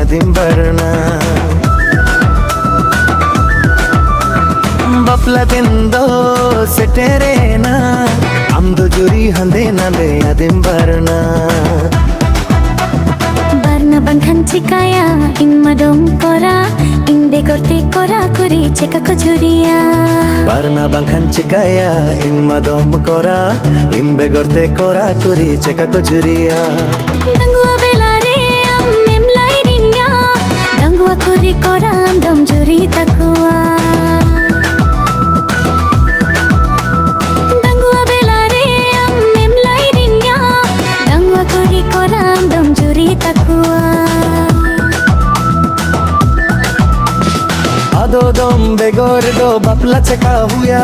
adim barna bapla dindo seterena amdo juri hande nande adim barna barna banghan chikaya in madom kora inde korte kora kuri cheka ko juriya barna banghan chikaya in madom kora imbe gorte kora kuri cheka ko juriya dangua belare am mem lairinga dangua kuri kora dom juri takwa dangua belare am mem lairinga dangua kuri kora dom juri takwa ado dom begor do bapla cheka huya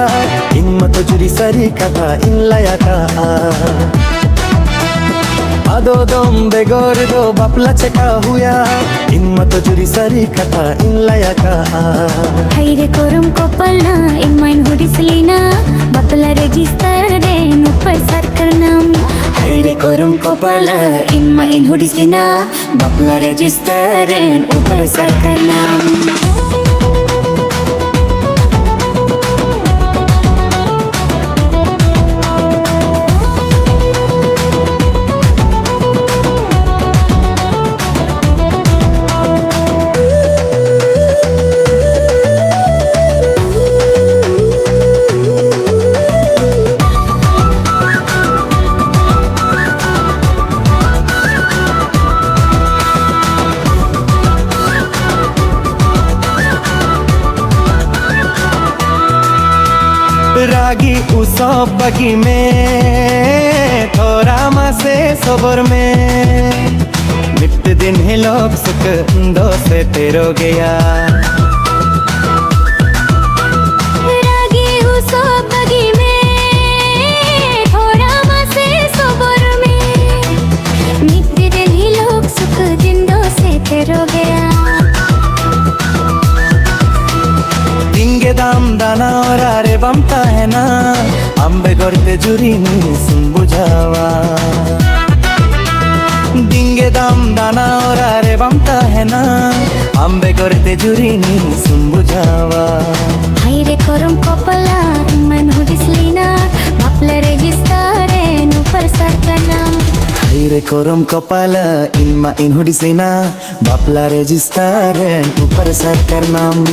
in mato juri sari kata in layaka ado dom begor do bapla cheka huya in mato juri sari kata in layaka haire korum kopalna in main hudislina bapla register de upar sarkar nam haire korum kopalna in main hudislina bapla register de upar sarkar nam रागी उसब बगी में थोड़ा मासे सबर में नित्य दिन ही लोग सुख दो से तेरो गया रागी उसब बगी में थोड़ा मासे सबर में नित्य दिन ही लोग सुख दिन दो से तेरो गया दिंगे दाम दाना और आरे बमता है ना अम्बे करते जुरी नी सुन बुझावा दिंगे दाम दाना और आरे बमता है ना अम्बे करते जुरी नी सुन बुझावा haire korum kopala man hudislina bapla register en upar sarkanam haire korum kopala in hudisina bapla register upar sarkarnam